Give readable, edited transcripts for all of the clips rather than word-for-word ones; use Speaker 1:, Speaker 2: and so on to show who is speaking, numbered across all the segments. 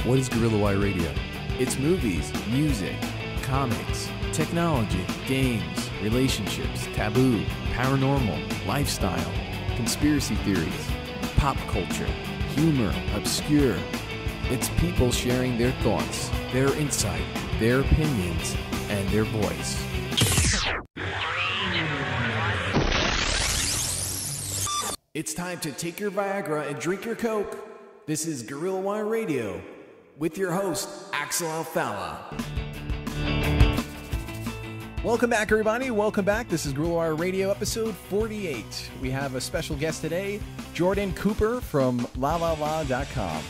Speaker 1: What is Gorillawire Radio? It's movies, music, comics, technology, games, relationships, taboo, paranormal, lifestyle, conspiracy theories, pop culture, humor, obscure. It's people sharing their thoughts, their insight, their opinions, and their voice. It's time to take your Viagra and drink your Coke. This is Gorillawire Radio with your host, Axel Alfala. Welcome back, everybody. Welcome back. This is Gorillawire Radio, episode 48. We have a special guest today, Jordan Cooper from LaLaLa.com.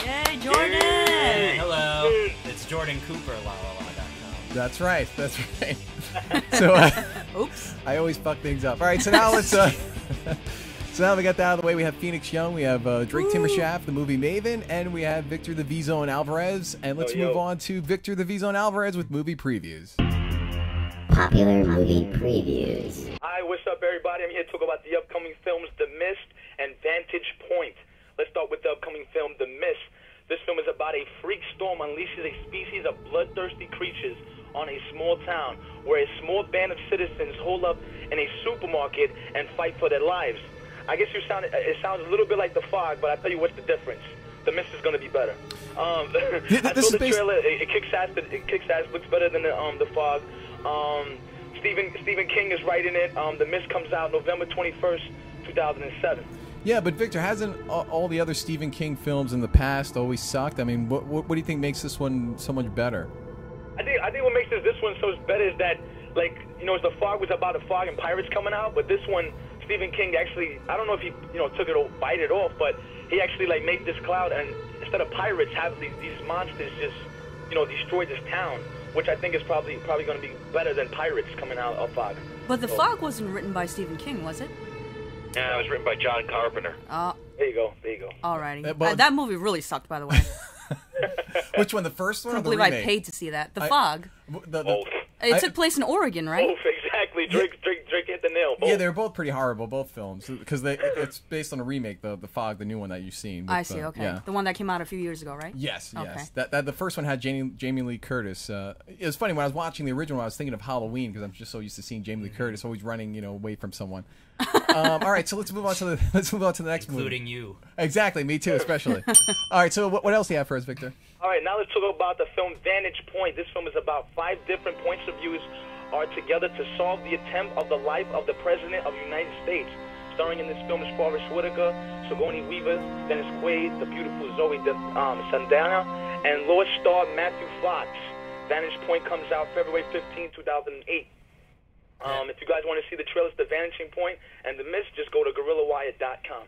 Speaker 2: Yay, Jordan!
Speaker 3: Yay. Hello, it's Jordan Cooper, LaLaLa.com.
Speaker 1: That's right. That's right. So,
Speaker 2: Oops.
Speaker 1: I always fuck things up. All right, so now let's. So now we got that out of the way. We have Phoenix Young, we have Drake Timmershaft, the movie Maven, and we have Victor the V-Zone Alvarez. And let's move on to Victor the V-Zone Alvarez with movie previews.
Speaker 4: Popular movie previews.
Speaker 5: Hi, what's up, everybody? I'm here to talk about the upcoming films The Mist and Vantage Point. Let's start with the upcoming film The Mist. This film is about a freak storm unleashes a species of bloodthirsty creatures on a small town where a small band of citizens hold up in a supermarket and fight for their lives. I guess it sounds a little bit like The Fog, but I'll tell you what's the difference. The Mist is going to be better. I saw the trailer. It kicks ass. It kicks ass. Looks better than the Fog. Stephen King is writing it. The Mist comes out November 21st, 2007.
Speaker 1: Yeah, but Victor, hasn't all the other Stephen King films in the past always sucked? I mean, what do you think makes this one so much better?
Speaker 5: I think what makes this one so better is that, like, The Fog was about a fog and pirates coming out, but this one, Stephen King actually, I don't know if he, took it or bite it off, but he actually, made this cloud, and instead of pirates, have these monsters just, destroy this town, which I think is probably going to be better than pirates coming out of Fog.
Speaker 2: But The Fog wasn't written by Stephen King, was it?
Speaker 5: Yeah, it was written by John Carpenter. There you go.
Speaker 2: Alrighty. That movie really sucked, by the way.
Speaker 1: Which one, the first one or the
Speaker 2: remake? I paid to see that. The Fog.
Speaker 5: Both.
Speaker 2: It took place in Oregon, right?
Speaker 5: Both, exactly. Drake hit the nail. Both.
Speaker 1: Yeah, they're both pretty horrible, both films, because it's based on a remake, the Fog, the new one that you've seen.
Speaker 2: I see. Okay, yeah. The one that came out a few years ago, right?
Speaker 1: Yes.
Speaker 2: Okay.
Speaker 1: Yes. That the first one had Jamie Lee Curtis. It was funny when I was watching the original. I was thinking of Halloween because I'm just so used to seeing Jamie Lee Curtis always running, away from someone. All right, so let's move on to the next movie.
Speaker 3: Including you.
Speaker 1: Exactly, me too, especially. All right, so what else do you have for us, Victor?
Speaker 5: All right, now let's talk about the film Vantage Point. This film is about 5 different points of views are together to solve the attempt of the life of the President of the United States. Starring in this film is Forrest Whitaker, Sigourney Weaver, Dennis Quaid, the beautiful Zoe Saldana, and Lost star Matthew Fox. Vantage Point comes out February 15, 2008. If you guys want to see the trailers, The Vanishing Point and The Mist, just go to GorillaWire.com.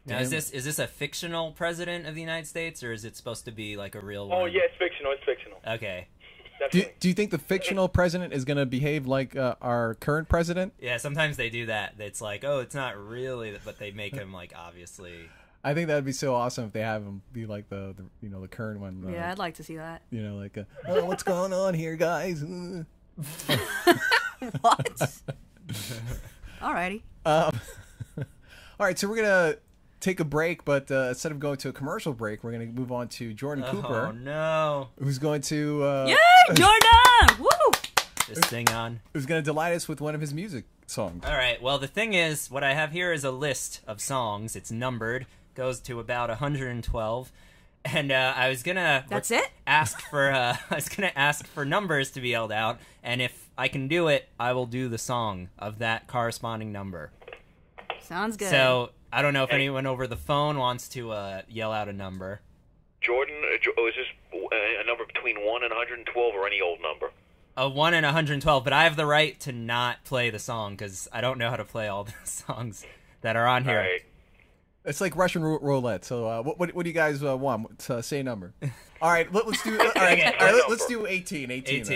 Speaker 3: Now, is this a fictional president of the United States, or is it supposed to be like a real one?
Speaker 5: Oh, yeah, it's fictional.
Speaker 3: Okay.
Speaker 1: Do you think the fictional president is going to behave like our current president?
Speaker 3: Yeah, sometimes they do that. It's like, oh, it's not really, but they make him like obviously.
Speaker 1: I think that'd be so awesome if they have him be like the current one.
Speaker 2: Yeah, I'd like to see that.
Speaker 1: Oh, what's going on here, guys?
Speaker 2: What? Alrighty.
Speaker 1: All right, so we're gonna take a break, but instead of going to a commercial break, we're going to move on to Jordan Cooper.
Speaker 3: Oh, no.
Speaker 1: Who's going to...
Speaker 2: Yay, Jordan! Woo!
Speaker 3: This thing on.
Speaker 1: Who's going to delight us with one of his music songs.
Speaker 3: All right, well, the thing is, what I have here is a list of songs. It's numbered, goes to about 112. And I was going to...
Speaker 2: That's it?
Speaker 3: Ask for numbers to be yelled out, and if I can do it, I will do the song of that corresponding number.
Speaker 2: Sounds good.
Speaker 3: So... I don't know if anyone over the phone wants to yell out a number.
Speaker 6: Jordan, is this a number between 1 and 112 or any old number?
Speaker 3: A 1 and 112, but I have the right to not play the song because I don't know how to play all the songs that are on here.
Speaker 6: All right.
Speaker 1: It's like Russian roulette. So what do you guys want? Say a number. All right, let's do. All right, let's do 18.
Speaker 3: 18.
Speaker 2: So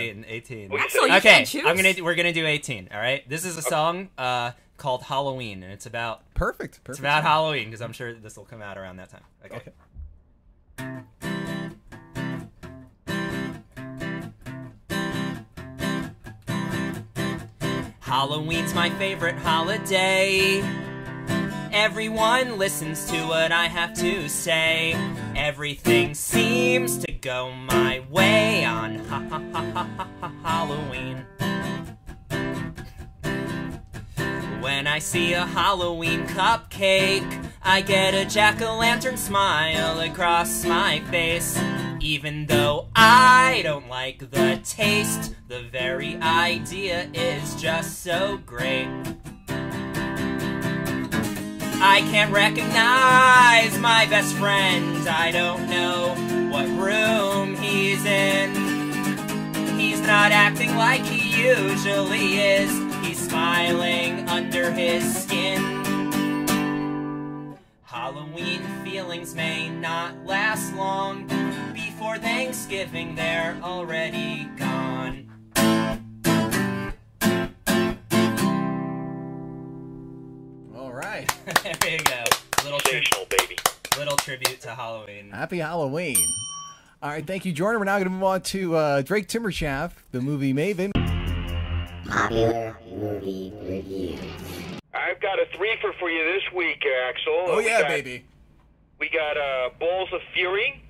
Speaker 2: you
Speaker 3: okay,
Speaker 2: can't choose?
Speaker 3: we're gonna do 18. All right, this is a song called Halloween, and it's about
Speaker 1: perfect.
Speaker 3: It's about Halloween because I'm sure this will come out around that time. Okay. Halloween's my favorite holiday. everyone listens to what I have to say. Everything seems to go my way on Halloween. When I see a Halloween cupcake, I get a jack-o'-lantern smile across my face. Even though I don't like the taste, the very idea is just so great. I can't recognize my best friend. I don't know what room he's in. He's not acting like he usually is. He's smiling under his skin. Halloween feelings may not last long. Before Thanksgiving, they're already gone.
Speaker 1: All right.
Speaker 3: There you go.
Speaker 6: Sensational, baby.
Speaker 3: Little tribute to Halloween.
Speaker 1: Happy Halloween. All right, thank you, Jordan. We're now going to move on to Drake Timmershaft, the movie Maven.
Speaker 4: Popular movie reviews.
Speaker 6: I've got a threefer for you this week, Axel.
Speaker 1: Oh, yeah, baby.
Speaker 6: We got Balls of Fury.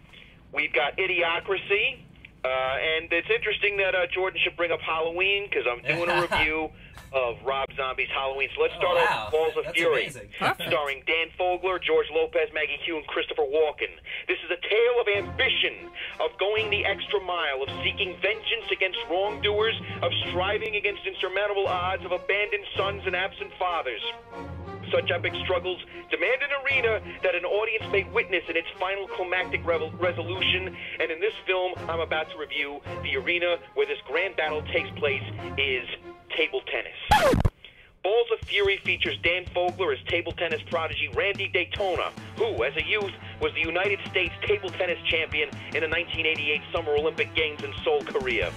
Speaker 6: We've got Idiocracy. And it's interesting that Jordan should bring up Halloween because I'm doing a review of Rob Zombie's Halloween. So let's start off with Balls of Fury. Starring Dan Fogler, George Lopez, Maggie Q, and Christopher Walken. This is a tale of ambition, of going the extra mile, of seeking vengeance against wrongdoers, of striving against insurmountable odds, of abandoned sons and absent fathers. Such epic struggles demand an arena that an audience may witness in its final climactic resolution. And in this film I'm about to review, the arena where this grand battle takes place is table tennis. Balls of Fury features Dan Fogler as table tennis prodigy Randy Daytona, who, as a youth, was the United States table tennis champion in the 1988 Summer Olympic Games in Seoul, Korea.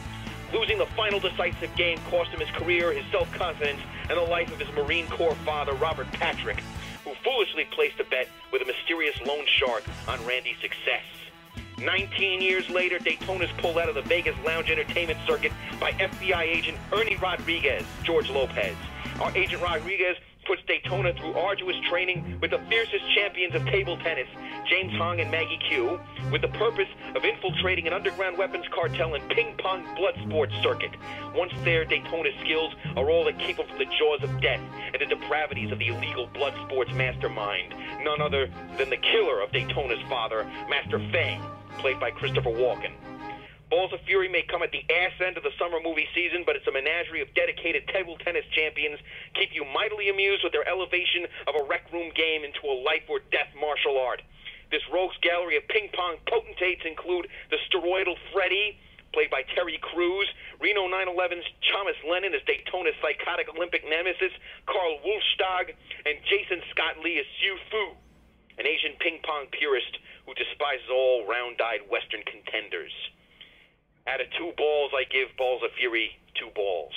Speaker 6: Losing the final decisive game cost him his career, his self-confidence, and the life of his Marine Corps father, Robert Patrick, who foolishly placed a bet with a mysterious loan shark on Randy's success. 19 years later, Daytona's pulled out of the Vegas lounge entertainment circuit by FBI agent Ernie Rodriguez, George Lopez. Our agent Rodriguez puts Daytona through arduous training with the fiercest champions of table tennis, James Hong and Maggie Q, with the purpose of infiltrating an underground weapons cartel and ping-pong blood sports circuit. Once there, Daytona's skills are all that keep him from the jaws of death and the depravities of the illegal blood sports mastermind, none other than the killer of Daytona's father, Master Fang, played by Christopher Walken. Balls of Fury may come at the ass end of the summer movie season, but it's a menagerie of dedicated table tennis champions keep you mightily amused with their elevation of a rec room game into a life-or-death martial art. This rogues gallery of ping-pong potentates include the steroidal Freddy, played by Terry Crews, Reno 9/11's Thomas Lennon as Daytona's psychotic Olympic nemesis, Carl Wolfstag, and Jason Scott Lee as Siu Fu, an Asian ping-pong purist who despises all round-eyed Western contenders. Out of 2 balls, I give Balls of Fury 2 balls.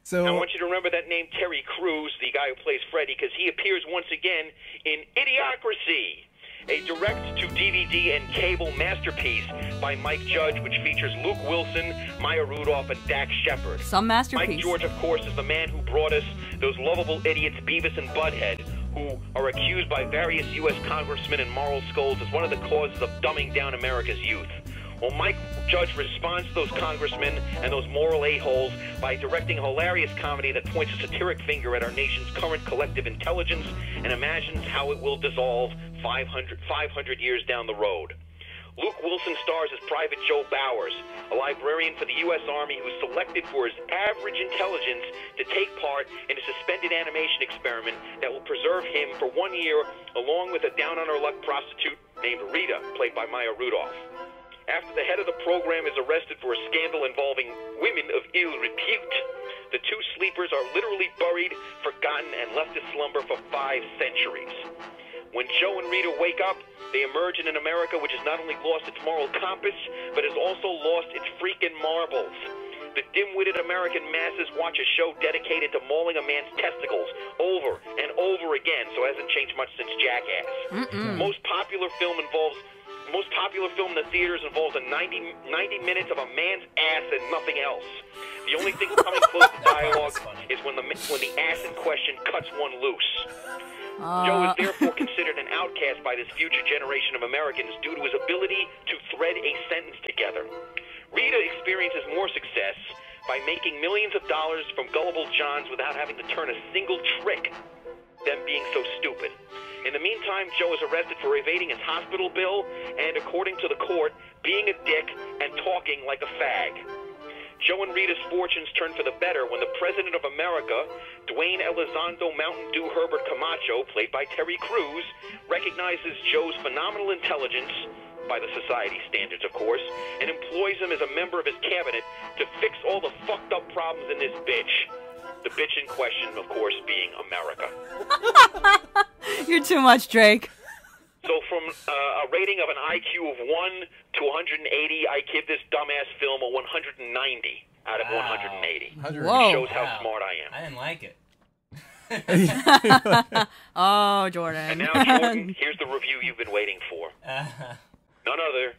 Speaker 1: So
Speaker 6: I want you to remember that name, Terry Crews, the guy who plays Freddy, because he appears once again in Idiocracy, a direct-to-DVD and cable masterpiece by Mike Judge, which features Luke Wilson, Maya Rudolph, and Dax Shepard.
Speaker 2: Some masterpiece.
Speaker 6: Mike Judge, of course, is the man who brought us those lovable idiots Beavis and Butthead, who are accused by various U.S. congressmen and moral scolds as one of the causes of dumbing down America's youth. Well, Mike Judge responds to those congressmen and those moral a-holes by directing a hilarious comedy that points a satiric finger at our nation's current collective intelligence and imagines how it will dissolve 500 years down the road. Luke Wilson stars as Private Joe Bowers, a librarian for the U.S. Army who's selected for his average intelligence to take part in a suspended animation experiment that will preserve him for 1 year, along with a down-on-her-luck prostitute named Rita, played by Maya Rudolph. After the head of the program is arrested for a scandal involving women of ill repute, the 2 sleepers are literally buried, forgotten, and left to slumber for 5 centuries. When Joe and Rita wake up, they emerge in an America which has not only lost its moral compass, but has also lost its freaking marbles. The dim-witted American masses watch a show dedicated to mauling a man's testicles over and over again, so it hasn't changed much since Jackass. Most popular film involves most popular film in the theaters involves 90 minutes of a man's ass and nothing else. The only thing coming close to dialogue is when the ass in question cuts one loose. Joe is therefore considered an outcast by this future generation of Americans due to his ability to thread a sentence together. Rita experiences more success by making millions of dollars from gullible Johns without having to turn a single trick, them being so stupid. In the meantime, Joe is arrested for evading his hospital bill and, according to the court, being a dick and talking like a fag. Joe and Rita's fortunes turn for the better when the President of America, Dwayne Elizondo Mountain Dew Herbert Camacho, played by Terry Crews, recognizes Joe's phenomenal intelligence, by the society standards, of course, and employs him as a member of his cabinet to fix all the fucked up problems in this bitch. The bitch in question, of course, being America.
Speaker 2: You're too much, Drake.
Speaker 6: So from a rating of an IQ of 1 to 180, I give this dumbass film a 190 out of 180.
Speaker 2: Whoa.
Speaker 6: It shows how smart I am.
Speaker 3: I didn't like it.
Speaker 2: Oh, Jordan.
Speaker 6: And now, Jordan, here's the review you've been waiting for. None other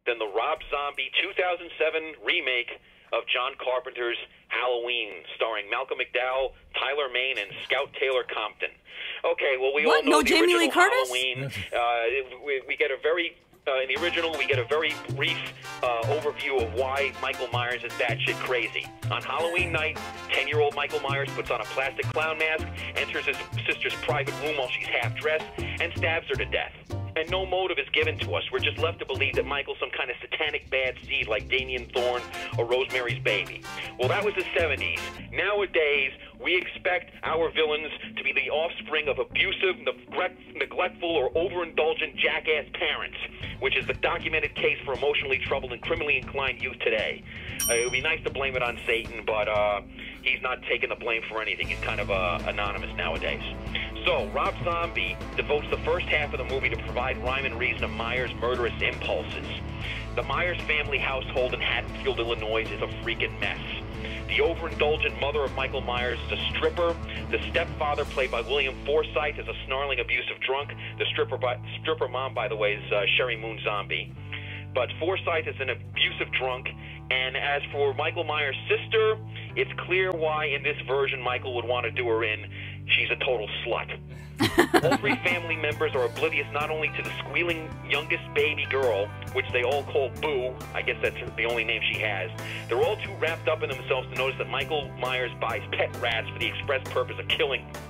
Speaker 6: than the Rob Zombie 2007 remake of John Carpenter's Halloween, starring Malcolm McDowell, Tyler Mane, and Scout Taylor Compton. Okay, well, we all know
Speaker 2: No
Speaker 6: the
Speaker 2: Jamie
Speaker 6: original
Speaker 2: Lee Curtis?
Speaker 6: Halloween. We get a very... in the original, we get a very brief overview of why Michael Myers is batshit crazy. On Halloween night, 10-year-old Michael Myers puts on a plastic clown mask, enters his sister's private room while she's half-dressed, and stabs her to death. And no motive is given to us. We're just left to believe that Michael's some kind of satanic bad seed like Damien Thorne or Rosemary's Baby. Well, that was the 70s. Nowadays, we expect our villains to be the offspring of abusive, neglectful, or overindulgent jackass parents, which is the documented case for emotionally troubled and criminally inclined youth today. It would be nice to blame it on Satan, but he's not taking the blame for anything. He's kind of anonymous nowadays. So, Rob Zombie devotes the first half of the movie to provide rhyme and reason to Myers' murderous impulses. The Myers family household in Haddonfield, Illinois is a freaking mess. The overindulgent mother of Michael Myers is a stripper. The stepfather, played by William Forsythe, is a snarling, abusive drunk. The stripper mom, by the way, is Sherry Moon Zombie. But Forsythe is an abusive drunk. And as for Michael Myers' sister, it's clear why in this version Michael would want to do her in. She's a total slut. All three family members are oblivious not only to the squealing youngest baby girl, which they all call Boo. I guess that's the only name she has. They're all too wrapped up in themselves to notice that Michael Myers buys pet rats for the express purpose of killing them.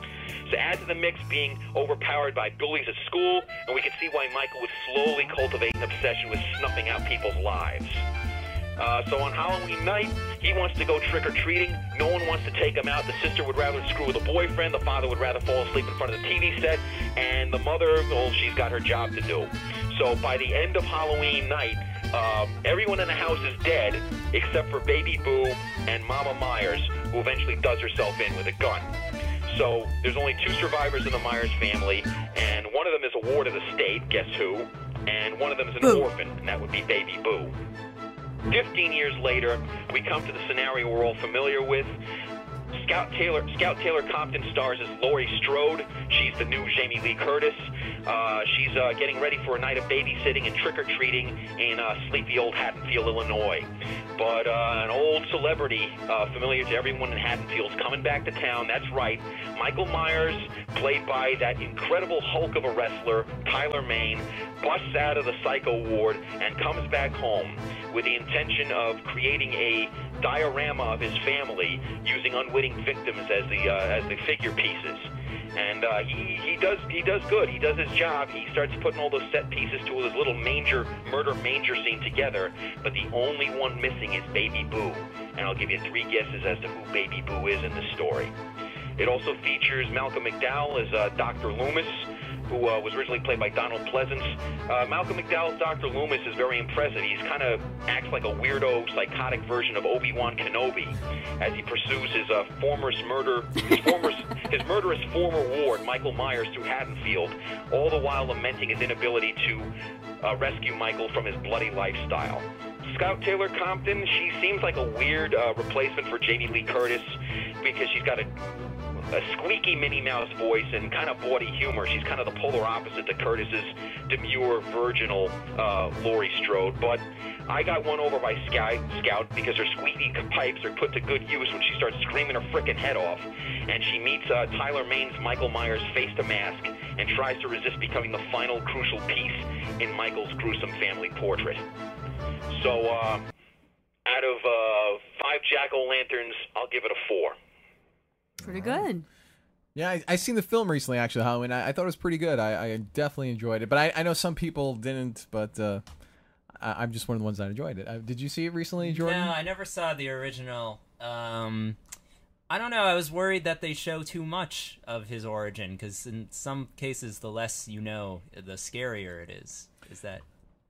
Speaker 6: So add to the mix being overpowered by bullies at school, and we can see why Michael would slowly cultivate an obsession with snuffing out people's lives. So on Halloween night, he wants to go trick-or-treating. No one wants to take him out. The sister would rather screw with a boyfriend. The father would rather fall asleep in front of the TV set. And the mother, well, she's got her job to do. So by the end of Halloween night, everyone in the house is dead except for Baby Boo and Mama Myers, who eventually does herself in with a gun. So there's only 2 survivors in the Myers family, and one of them is a ward of the state, guess who? And one of them is an orphan, and that would be Baby Boo. 15 years later, we come to the scenario we're all familiar with. Scout Taylor Compton stars as Laurie Strode. She's the new Jamie Lee Curtis. She's getting ready for a night of babysitting and trick-or-treating in sleepy old Haddonfield, Illinois. But an old celebrity familiar to everyone in Haddonfield is coming back to town. That's right. Michael Myers, played by that incredible Hulk of a wrestler, Tyler Mane, busts out of the psycho ward and comes back home with the intention of creating a diorama of his family using unwitting victims as the figure pieces. And he does good. He does his job. He starts putting all those set pieces to his little murder manger scene together. But the only one missing is Baby Boo. And I'll give you 3 guesses as to who Baby Boo is in the story. It also features Malcolm McDowell as Dr. Loomis, who was originally played by Donald Pleasance. Malcolm McDowell's Dr. Loomis is very impressive. He's kind of acts like a weirdo, psychotic version of Obi-Wan Kenobi as he pursues his murderous former ward, Michael Myers, through Haddonfield, all the while lamenting his inability to rescue Michael from his bloody lifestyle. Scout Taylor Compton, she seems like a weird replacement for Jamie Lee Curtis because she's got a squeaky Minnie Mouse voice and kind of bawdy humor. She's kind of the polar opposite to Curtis's demure, virginal Laurie Strode. But I got won over by Scout because her squeaky pipes are put to good use when she starts screaming her frickin' head off. And she meets Tyler Maine's Michael Myers face to mask and tries to resist becoming the final crucial piece in Michael's gruesome family portrait. So, out of 5 jack-o'-lanterns, I'll give it a 4.
Speaker 2: Pretty good.
Speaker 7: Yeah, I seen the film recently, actually, Halloween. I thought it was pretty good. I definitely enjoyed it. But I know some people didn't, but I'm just one of the ones that enjoyed it. Did you see it recently, Jordan?
Speaker 3: No, I never saw the original. I don't know. I was worried that they show too much of his origin, because in some cases, the less you know, the scarier it is. Is that...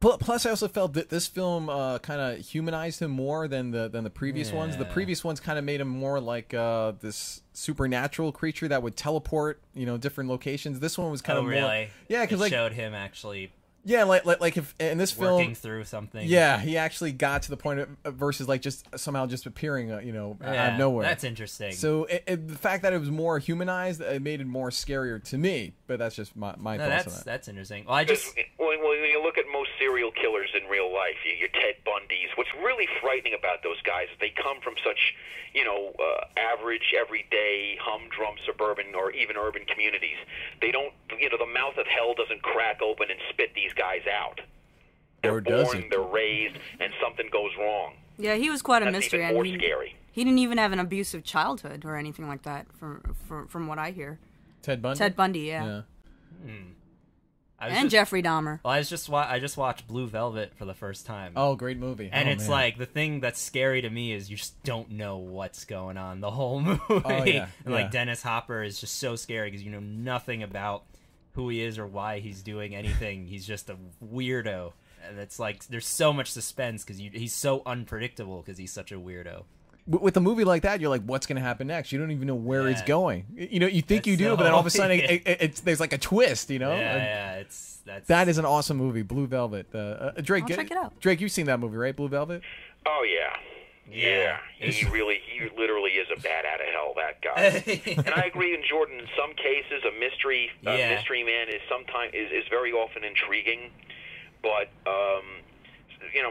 Speaker 7: Plus, I also felt that this film kind of humanized him more than the previous ones. The previous ones kind of made him more like this supernatural creature that would teleport, different locations. This one was kind of more...
Speaker 3: really?
Speaker 7: Yeah, because
Speaker 3: it showed him actually...
Speaker 7: Yeah, like if in this film
Speaker 3: working through something.
Speaker 7: Yeah, he actually got to the point of, versus like just somehow just appearing, out of nowhere.
Speaker 3: That's interesting.
Speaker 7: So the fact that it was more humanized, it made it more scarier to me. But that's just my thoughts on that.
Speaker 3: That's interesting. Well,
Speaker 6: when you look at most serial killers in real life, your Ted Bundys, what's really frightening about those guys is they come from such, average, everyday, humdrum suburban or even urban communities. They don't, the mouth of hell doesn't crack open and spit these guys out. They're born, they're raised, and something goes wrong.
Speaker 2: Yeah, he was quite a
Speaker 6: That's
Speaker 2: mystery.
Speaker 6: even more
Speaker 2: and
Speaker 6: scary.
Speaker 2: He didn't even have an abusive childhood or anything like that, from what I hear.
Speaker 7: Ted Bundy?
Speaker 2: Ted Bundy, yeah. And Jeffrey Dahmer.
Speaker 3: Well, I just watched Blue Velvet for the first time.
Speaker 7: Oh, great movie.
Speaker 3: And it's like, the thing that's scary to me is you just don't know what's going on the whole movie. Oh, yeah. And like Dennis Hopper is just so scary because you know nothing about who he is or why he's doing anything. He's just a weirdo. And it's like, there's so much suspense because he's so unpredictable because he's such a weirdo.
Speaker 7: With a movie like that, you're like, what's going to happen next? You don't even know where it's going. You think you do, but then all of a sudden there's like a twist,
Speaker 3: Yeah,
Speaker 7: that is an awesome movie, Blue Velvet. Drake,
Speaker 2: I'll check it out.
Speaker 7: Drake, you've seen that movie, right? Blue Velvet?
Speaker 6: Oh, yeah. He literally is a bat out of hell, that guy. And I agree in Jordan, in some cases, a mystery man is very often intriguing, but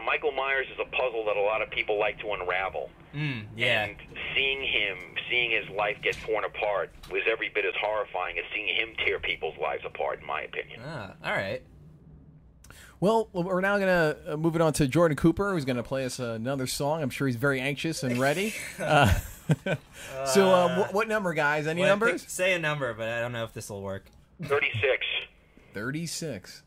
Speaker 6: Michael Myers is a puzzle that a lot of people like to unravel. And seeing his life get torn apart was every bit as horrifying as seeing him tear people's lives apart, in my opinion.
Speaker 3: All right.
Speaker 7: Well, we're now going to move it on to Jordan Cooper, who's going to play us another song. I'm sure he's very anxious and ready. So what number, guys? Any numbers?
Speaker 3: Say a number, but I don't know if this will work.
Speaker 6: 36.
Speaker 7: 36.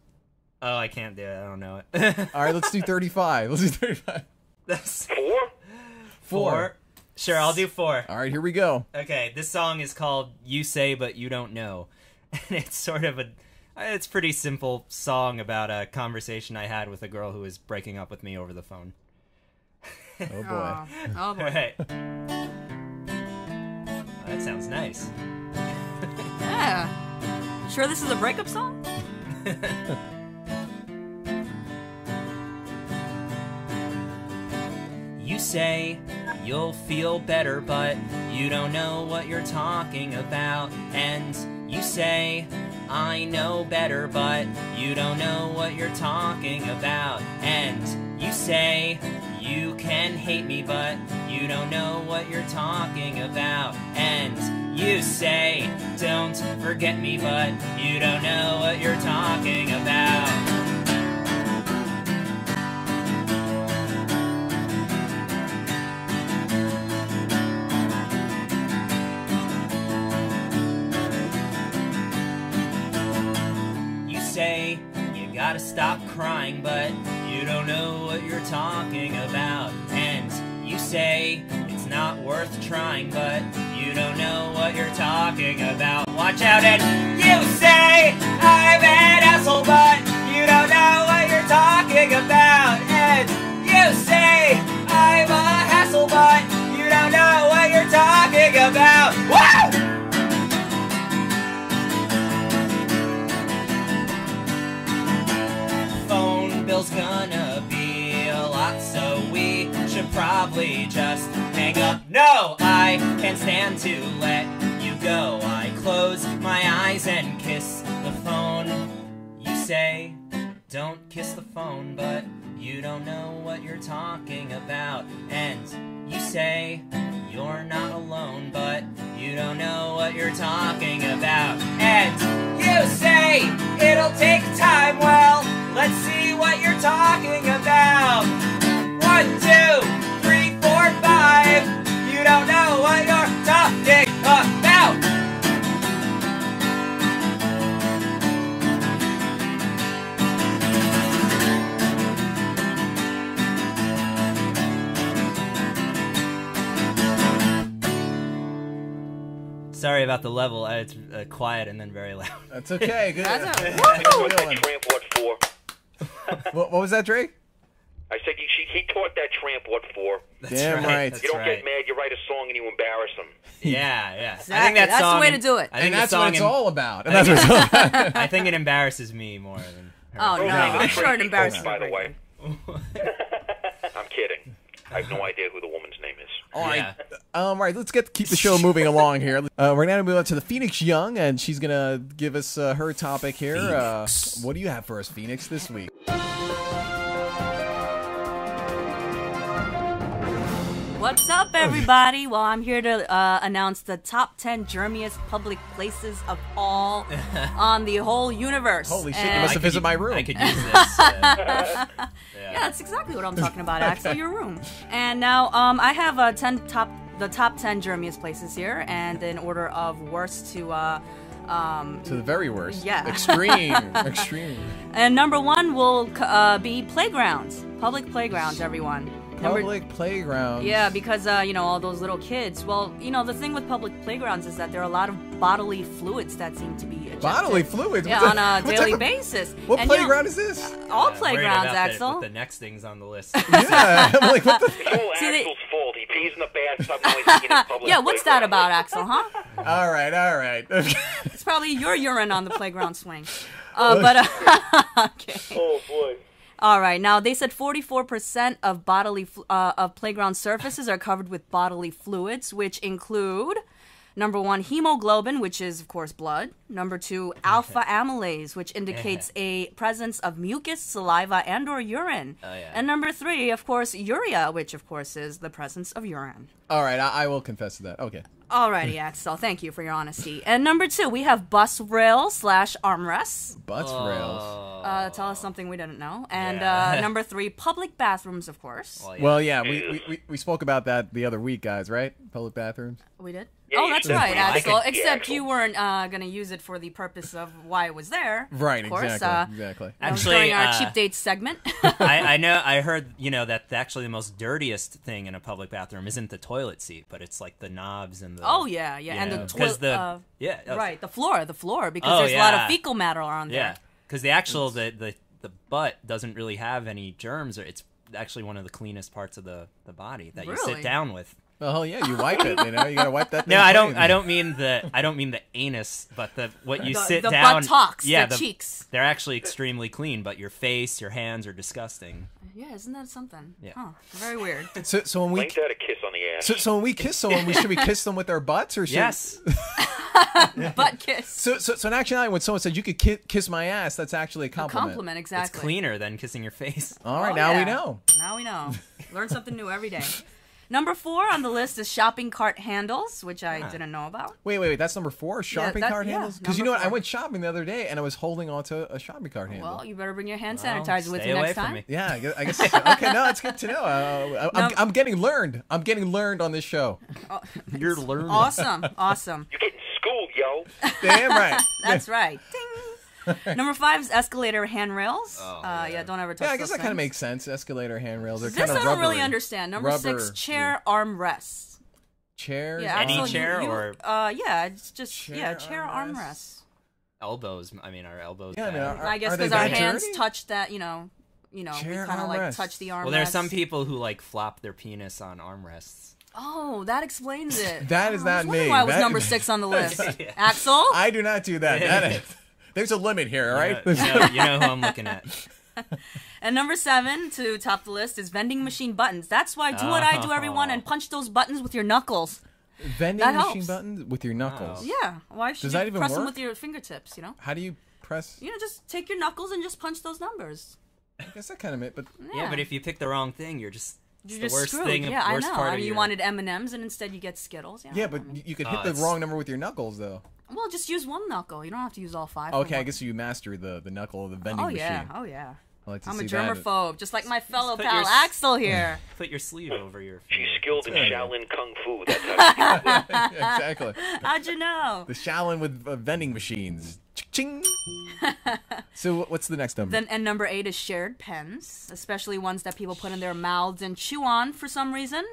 Speaker 3: Oh, I can't do it. I don't know it.
Speaker 7: All right, let's do 35. Let's do 35.
Speaker 3: That's
Speaker 6: 4?
Speaker 3: 4. Sure, I'll do 4.
Speaker 7: All right, here we go.
Speaker 3: Okay, this song is called You Say But You Don't Know. And it's sort of it's a pretty simple song about a conversation I had with a girl who was breaking up with me over the phone.
Speaker 7: Oh, boy.
Speaker 2: Oh, boy.
Speaker 3: Right. That sounds nice.
Speaker 2: Yeah. Sure this is a breakup song?
Speaker 3: You say you'll feel better, but you don't know what you're talking about. And you say, I know better, but you don't know what you're talking about. And you say, you can hate me, but you don't know what you're talking about. And you say, don't forget me, but you don't know what you're talking about. Say you gotta stop crying, but you don't know what you're talking about. And you say it's not worth trying, but you don't know what you're talking about. Watch out. And you say I'm an asshole, but you don't know what you're talking about. And you say I'm a hassle, but you don't know what you're talking about. Woo! Bill's gonna be a lot, so we should probably just hang up. No, I can't stand to let you go. I close my eyes and kiss the phone. You say, don't kiss the phone, but you don't know what you're talking about. And you say, you're not alone, but you don't know what you're talking about. And you say, it'll take time. Well, let's see what you're talking about. 1, 2, 3, 4, 5. You don't know what you're talking about. Sorry about the level. It's quiet and then very loud.
Speaker 7: That's okay. Good.
Speaker 2: That's a-
Speaker 6: I taught that tramp what for.
Speaker 7: What was that, Drake?
Speaker 6: I said he taught that tramp what for.
Speaker 7: Damn right.
Speaker 3: That's
Speaker 6: You don't
Speaker 3: right.
Speaker 6: get mad, you write a song and you embarrass them.
Speaker 3: Yeah, yeah. I
Speaker 2: Exactly.
Speaker 3: think that
Speaker 2: That's the
Speaker 3: song,
Speaker 2: way to do it.
Speaker 3: I think
Speaker 7: And
Speaker 3: the
Speaker 7: that's
Speaker 3: song
Speaker 7: what it's
Speaker 3: em-
Speaker 7: all about. And that's what it's all about.
Speaker 3: I think it embarrasses me more than her.
Speaker 2: Oh, no.
Speaker 6: name is
Speaker 2: I'm sure it
Speaker 6: Tracy
Speaker 2: embarrasses
Speaker 6: Coates, by the
Speaker 2: everybody.
Speaker 6: way. I'm kidding. I have no idea who the woman's name is.
Speaker 7: All right.
Speaker 3: Yeah.
Speaker 7: All right, let's keep the show moving along here. We're now going to move on to the Phoenix Young, and she's going to give us her topic here. What do you have for us, Phoenix, this week?
Speaker 2: What's up, everybody? Well, I'm here to announce the top 10 germiest public places of all on the whole universe.
Speaker 7: Holy shit, you
Speaker 2: And-
Speaker 7: must have visited my room.
Speaker 3: I could use this.
Speaker 2: Yeah, that's exactly what I'm talking about, Axel. Your room. And now, I have the top 10 germiest places here, and in order of worst to
Speaker 7: To the very worst.
Speaker 2: Yeah.
Speaker 7: Extreme. Extreme.
Speaker 2: and number 1 will be playgrounds, public playgrounds. Everyone.
Speaker 7: Public playground.
Speaker 2: Yeah, because, all those little kids. Well, the thing with public playgrounds is that there are a lot of bodily fluids that seem to be ejected.
Speaker 7: Bodily fluids?
Speaker 2: Yeah,
Speaker 7: What
Speaker 2: on a
Speaker 7: what
Speaker 2: daily
Speaker 7: type of-
Speaker 2: basis.
Speaker 7: What
Speaker 2: And,
Speaker 7: playground is this?
Speaker 2: All
Speaker 3: I'm worried
Speaker 2: playgrounds,
Speaker 3: about
Speaker 2: Axel.
Speaker 3: The next thing's on the list.
Speaker 7: Yeah. I'm like, what the?
Speaker 6: It's all
Speaker 2: See, they-
Speaker 6: Axel's fault. He pees in the bathtub now he's peeing in public.
Speaker 2: Yeah, what's that
Speaker 6: playground.
Speaker 2: about, Axel, huh?
Speaker 7: All right.
Speaker 2: It's probably your urine on the playground swing. Okay.
Speaker 5: Oh, boy.
Speaker 2: All right. Now they said 44% of of playground surfaces are covered with bodily fluids, which include number 1, hemoglobin, which is of course blood. Number 2, alpha amylase, which indicates a presence of mucus, saliva, and/or urine.
Speaker 3: Oh, yeah.
Speaker 2: And number 3, of course, urea, which of course is the presence of urine.
Speaker 7: All right, I will confess to that. Okay.
Speaker 2: Alrighty, Axel. Thank you for your honesty. And number 2, we have bus rails / armrests.
Speaker 7: Butts rails.
Speaker 2: Tell us something we didn't know. And
Speaker 3: Yeah.
Speaker 2: number 3, public bathrooms, of course.
Speaker 7: Well, yeah, we spoke about that the other week, guys, right? Public bathrooms.
Speaker 2: We did?
Speaker 6: Yeah,
Speaker 2: oh,
Speaker 6: you
Speaker 2: that's
Speaker 6: said
Speaker 2: right,
Speaker 6: we like
Speaker 2: Axel.
Speaker 6: it. Yeah,
Speaker 2: Except
Speaker 6: Axel.
Speaker 2: you weren't going to use it for the purpose of why it was there.
Speaker 7: Right,
Speaker 2: of course.
Speaker 7: exactly.
Speaker 3: Actually,
Speaker 2: during our cheap dates segment.
Speaker 3: I know. I heard that actually the most dirtiest thing in a public bathroom isn't the toilet seat, but it's like the knobs and the.
Speaker 2: Oh, yeah. And the
Speaker 3: because
Speaker 2: toilet. Right, the floor, because
Speaker 3: Oh,
Speaker 2: there's a lot
Speaker 3: yeah.
Speaker 2: of fecal matter on there.
Speaker 3: Yeah, because the actual the butt doesn't really have any germs, or it's actually one of the cleanest parts of the body that you
Speaker 2: Really?
Speaker 3: sit down with.
Speaker 7: Well, hell yeah, you wipe it. You gotta wipe that.
Speaker 3: No,
Speaker 7: thing
Speaker 3: I don't.
Speaker 7: clean.
Speaker 3: I don't mean the anus, but what you
Speaker 2: The-
Speaker 3: sit
Speaker 2: the
Speaker 3: down.
Speaker 2: buttocks,
Speaker 3: yeah,
Speaker 2: the cheeks.
Speaker 3: They're actually extremely clean, but your face, your hands are disgusting.
Speaker 2: Yeah, isn't that something?
Speaker 3: Yeah.
Speaker 2: Huh, very weird.
Speaker 7: So when we
Speaker 6: Ain't that a kiss on the ass?
Speaker 7: so when we kiss someone, should we kiss them with our butts or should
Speaker 3: Yes.
Speaker 2: Butt kiss.
Speaker 7: So in actuality, when someone says you could kiss my ass, that's actually a compliment.
Speaker 2: Compliment,
Speaker 3: It's
Speaker 2: exactly.
Speaker 3: cleaner than kissing your face.
Speaker 7: All right,
Speaker 2: Oh,
Speaker 7: now we
Speaker 2: yeah.
Speaker 7: know.
Speaker 2: Now we know. Learn something new every day. Number 4 on the list is shopping cart handles, which I didn't know about.
Speaker 7: Wait, that's number 4, shopping cart
Speaker 2: yeah,
Speaker 7: handles? Because you know
Speaker 2: number
Speaker 7: what, I
Speaker 2: 4.
Speaker 7: went shopping the other day and I was holding onto a shopping cart handle.
Speaker 2: Well, you better bring your hand
Speaker 3: Well,
Speaker 2: sanitizer with
Speaker 3: stay
Speaker 2: you
Speaker 3: away
Speaker 2: next
Speaker 3: from
Speaker 2: time.
Speaker 3: me.
Speaker 7: Yeah, I guess. Okay, no, it's good to know. I'm getting learned. I'm getting learned on this show.
Speaker 3: You're learning.
Speaker 2: Awesome.
Speaker 6: You're getting schooled, yo.
Speaker 7: Damn right.
Speaker 2: That's right. Ding. Number 5 is escalator handrails. Yeah, don't ever touch
Speaker 7: Yeah, I guess
Speaker 2: those
Speaker 7: that kind of
Speaker 2: things.
Speaker 7: makes sense. Escalator handrails. They're
Speaker 2: This
Speaker 7: kind of
Speaker 2: I don't
Speaker 7: rubbery.
Speaker 2: really understand. Number 6,
Speaker 7: Rubber.
Speaker 2: chair armrests.
Speaker 7: Chairs.
Speaker 2: Yeah,
Speaker 3: Any
Speaker 2: Axel,
Speaker 3: chair
Speaker 2: you,
Speaker 3: or-
Speaker 2: yeah, it's just
Speaker 7: Chair
Speaker 2: chair
Speaker 7: armrests.
Speaker 2: armrests.
Speaker 3: Elbows. I mean, our elbows.
Speaker 7: Yeah, I mean,
Speaker 3: bad.
Speaker 7: are
Speaker 2: I guess
Speaker 7: they
Speaker 2: because our
Speaker 7: that
Speaker 2: hands
Speaker 7: dirty?
Speaker 2: touch that, we
Speaker 7: Chair
Speaker 2: kind of like
Speaker 7: armrests.
Speaker 2: touch the armrests.
Speaker 3: Well, there are some people who like flop their penis on armrests.
Speaker 2: Oh, that explains it.
Speaker 7: That is
Speaker 2: I
Speaker 7: not
Speaker 2: was wondering
Speaker 7: me.
Speaker 2: why it was
Speaker 7: That-
Speaker 2: number 6 on the list. Axel?
Speaker 7: I do not do that. There's a limit here, all right?
Speaker 3: You know who I'm looking at.
Speaker 2: And number 7 to top the list is vending machine buttons. That's why do what I do, everyone, and punch those buttons with your knuckles.
Speaker 7: Vending
Speaker 2: That
Speaker 7: machine
Speaker 2: helps.
Speaker 7: buttons with your knuckles.
Speaker 2: Yeah. Why should
Speaker 7: Does
Speaker 2: you
Speaker 7: that even
Speaker 2: press them
Speaker 7: work?
Speaker 2: with your fingertips? You know.
Speaker 7: How do you press?
Speaker 2: You know, just take your knuckles and just punch those numbers.
Speaker 7: I guess that kind of it, but
Speaker 3: Yeah, but if you pick the wrong thing, you're just it's
Speaker 2: you're
Speaker 3: the
Speaker 2: just
Speaker 3: worst
Speaker 2: screwed.
Speaker 3: thing.
Speaker 2: Yeah, I
Speaker 3: worst
Speaker 2: know.
Speaker 3: part
Speaker 2: I
Speaker 3: of
Speaker 2: mean, you
Speaker 3: your...
Speaker 2: wanted M&Ms and instead you get Skittles.
Speaker 7: yeah, but you could hit the
Speaker 3: it's-
Speaker 7: wrong number with your knuckles though.
Speaker 2: Well, just use one knuckle. You don't have to use all 5.
Speaker 7: Okay, I guess you master the knuckle of the vending machine.
Speaker 2: Oh yeah.
Speaker 7: I like to
Speaker 2: I'm a
Speaker 7: see that.
Speaker 2: germaphobe, just like my fellow
Speaker 3: put
Speaker 2: pal
Speaker 3: your-
Speaker 2: Axel here.
Speaker 3: Put your sleeve over your.
Speaker 6: She's
Speaker 3: finger.
Speaker 6: skilled in
Speaker 7: Yeah.
Speaker 6: Shaolin Kung Fu. That's how she's skilled.
Speaker 7: Exactly.
Speaker 2: How'd you know?
Speaker 7: The Shaolin with vending machines. Ching. So what's the next number?
Speaker 2: Then and number 8 is shared pens, especially ones that people put in their mouths and chew on for some reason.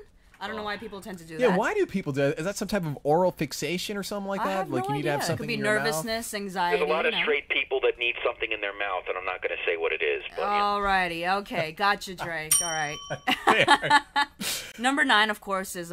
Speaker 2: I don't know why people tend to do
Speaker 7: yeah,
Speaker 2: that.
Speaker 7: why do people do that? Is that some type of oral fixation or something like
Speaker 2: I
Speaker 7: that?
Speaker 2: have
Speaker 7: Like
Speaker 2: no
Speaker 7: you need to have
Speaker 2: idea.
Speaker 7: something
Speaker 2: It could be
Speaker 7: in your
Speaker 2: nervousness, anxiety.
Speaker 6: There's a lot of
Speaker 2: you know.
Speaker 6: straight people that need something in their mouth, and I'm not going to say what it is. But
Speaker 2: Alrighty, okay, gotcha, Drake. All right. Number 9, of course, is